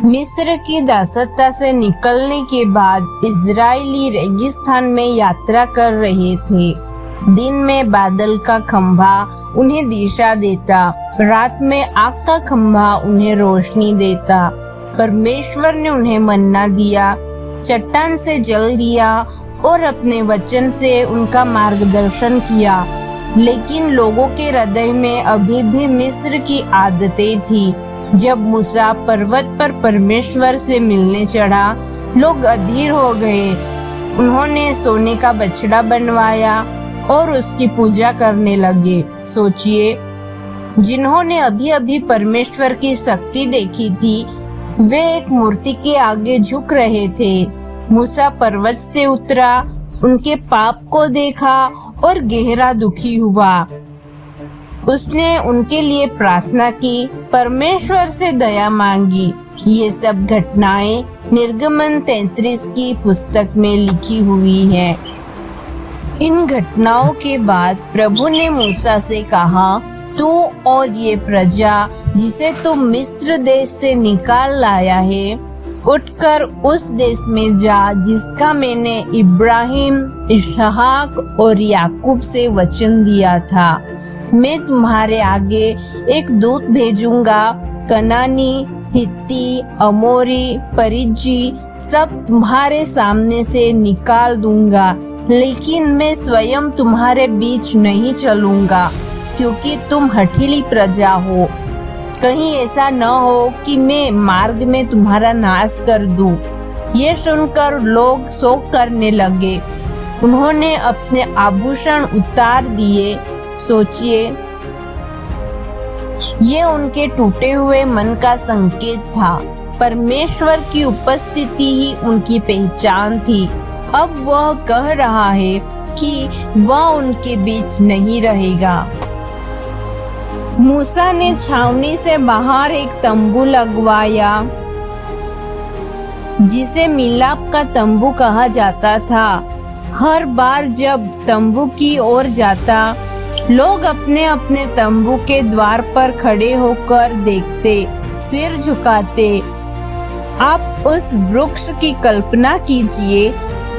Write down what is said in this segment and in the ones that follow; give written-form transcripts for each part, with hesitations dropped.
मिस्र की दासता से निकलने के बाद इजरायली रेगिस्तान में यात्रा कर रहे थे। दिन में बादल का खंभा उन्हें दिशा देता, रात में आग का खंभा उन्हें रोशनी देता। परमेश्वर ने उन्हें मन्ना दिया, चट्टान से जल दिया और अपने वचन से उनका मार्गदर्शन किया। लेकिन लोगों के हृदय में अभी भी मिस्र की आदतें थी। जब मूसा पर्वत पर परमेश्वर से मिलने चढ़ा, लोग अधीर हो गए। उन्होंने सोने का बछड़ा बनवाया और उसकी पूजा करने लगे। सोचिए, जिन्होंने अभी अभी परमेश्वर की शक्ति देखी थी, वे एक मूर्ति के आगे झुक रहे थे। मूसा पर्वत से उतरा, उनके पाप को देखा और गहरा दुखी हुआ। उसने उनके लिए प्रार्थना की, परमेश्वर से दया मांगी। ये सब घटनाएं निर्गमन 33 की पुस्तक में लिखी हुई हैं। इन घटनाओं के बाद प्रभु ने मूसा से कहा, तू और ये प्रजा जिसे तू मिस्र देश से निकाल लाया है, उठकर उस देश में जा जिसका मैंने इब्राहिम, इसहाक और याकूब से वचन दिया था। मैं तुम्हारे आगे एक दूत भेजूंगा। कनानी, हित्ती, अमोरी, परिज्जी सब तुम्हारे सामने से निकाल दूंगा, लेकिन मैं स्वयं तुम्हारे बीच नहीं चलूंगा, क्योंकि तुम हठीली प्रजा हो। कहीं ऐसा न हो कि मैं मार्ग में तुम्हारा नाश कर दूं। ये सुनकर लोग शोक करने लगे। उन्होंने अपने आभूषण उतार दिए। सोचिए, ये उनके टूटे हुए मन का संकेत था। परमेश्वर की उपस्थिति ही उनकी पहचान थी। अब वह कह रहा है कि वह उनके बीच नहीं रहेगा। मूसा ने छावनी से बाहर एक तंबू लगवाया, जिसे मिलाप का तंबू कहा जाता था। हर बार जब तंबू की ओर जाता, लोग अपने अपने तंबू के द्वार पर खड़े होकर देखते, सिर झुकाते। आप उस वृक्ष की कल्पना कीजिए,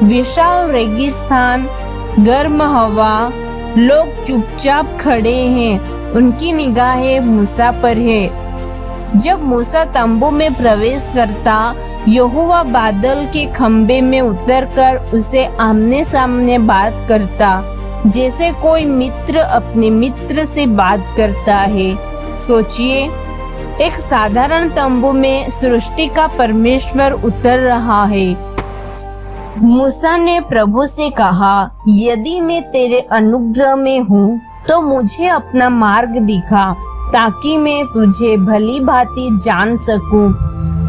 विशाल रेगिस्तान, गर्म हवा, लोग चुपचाप खड़े हैं, उनकी निगाहें मूसा पर है। जब मूसा तंबू में प्रवेश करता, यहोवा बादल के खंबे में उतरकर उसे आमने सामने बात करता, जैसे कोई मित्र अपने मित्र से बात करता है। सोचिए, एक साधारण तंबू में सृष्टि का परमेश्वर उतर रहा है। मूसा ने प्रभु से कहा, यदि मैं तेरे अनुग्रह में हूँ तो मुझे अपना मार्ग दिखा, ताकि मैं तुझे भली भांति जान सकूं,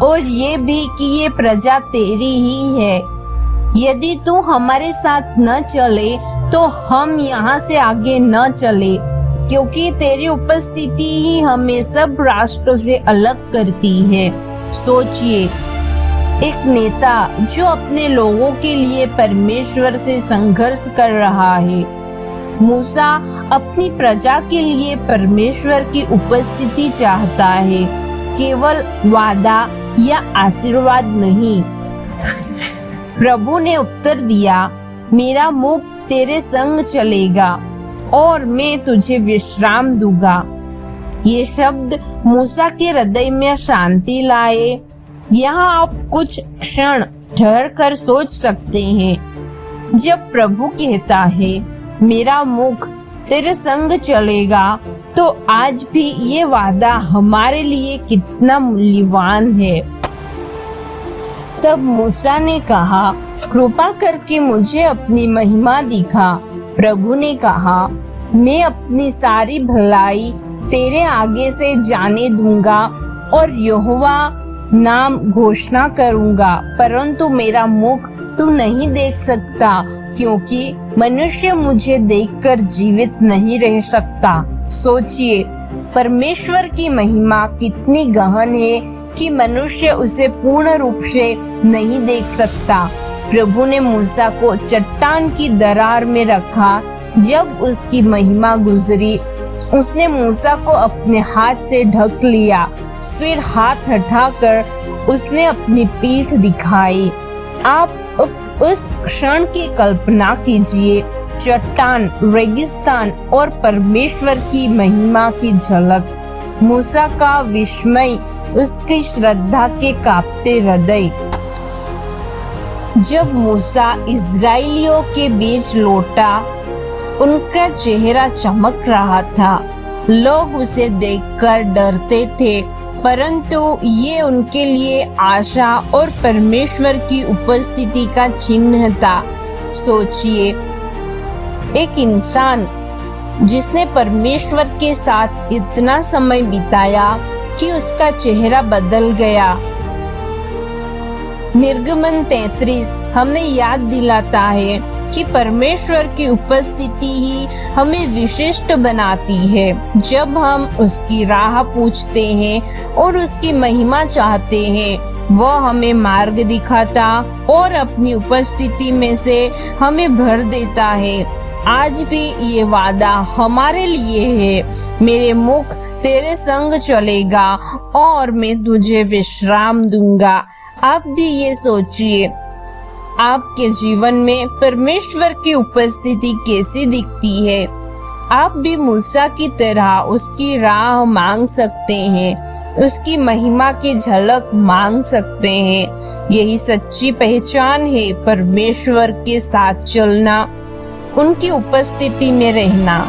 और ये भी कि ये प्रजा तेरी ही है। यदि तू हमारे साथ न चले तो हम यहाँ से आगे न चले, क्योंकि तेरी उपस्थिति ही हमें सब राष्ट्रों से अलग करती है। सोचिए, एक नेता जो अपने लोगों के लिए परमेश्वर से संघर्ष कर रहा है। मूसा अपनी प्रजा के लिए परमेश्वर की उपस्थिति चाहता है, केवल वादा या आशीर्वाद नहीं। प्रभु ने उत्तर दिया, मेरा मुख तेरे संग चलेगा और मैं तुझे विश्राम दूंगा। ये शब्द मूसा के हृदय में शांति लाए। यहाँ आप कुछ क्षण ठहर कर सोच सकते हैं। जब प्रभु कहता है, मेरा मुख तेरे संग चलेगा, तो आज भी ये वादा हमारे लिए कितना मूल्यवान है। तब मूसा ने कहा, कृपा करके मुझे अपनी महिमा दिखा। प्रभु ने कहा, मैं अपनी सारी भलाई तेरे आगे से जाने दूंगा और यहोवा नाम घोषणा करूंगा, परंतु मेरा मुख तू नहीं देख सकता, क्योंकि मनुष्य मुझे देखकर जीवित नहीं रह सकता। सोचिए, परमेश्वर की महिमा कितनी गहन है कि मनुष्य उसे पूर्ण रूप से नहीं देख सकता। प्रभु ने मूसा को चट्टान की दरार में रखा। जब उसकी महिमा गुजरी, उसने मूसा को अपने हाथ से ढक लिया। फिर हाथ हटाकर उसने अपनी पीठ दिखाई। आप उस क्षण की कल्पना कीजिए, चट्टान, रेगिस्तान और परमेश्वर की महिमा की झलक। मूसा का विस्मय, उसकी श्रद्धा के कांपते हृदय। जब मूसा इस्राएलियों के बीच लौटा, उनका चेहरा चमक रहा था। लोग उसे देखकर डरते थे, परंतु ये उनके लिए आशा और परमेश्वर की उपस्थिति का चिन्ह था। सोचिए, एक इंसान जिसने परमेश्वर के साथ इतना समय बिताया कि उसका चेहरा बदल गया। निर्गमन 33 हमें याद दिलाता है कि परमेश्वर की उपस्थिति ही हमें विशिष्ट बनाती है। जब हम उसकी राह पूछते हैं और उसकी महिमा चाहते हैं, वह हमें मार्ग दिखाता और अपनी उपस्थिति में से हमें भर देता है। आज भी ये वादा हमारे लिए है, मेरे मुख तेरे संग चलेगा और मैं तुझे विश्राम दूंगा। आप भी ये सोचिए, आपके जीवन में परमेश्वर की उपस्थिति कैसी दिखती है? आप भी मूसा की तरह उसकी राह मांग सकते हैं, उसकी महिमा की झलक मांग सकते हैं। यही सच्ची पहचान है, परमेश्वर के साथ चलना, उनकी उपस्थिति में रहना।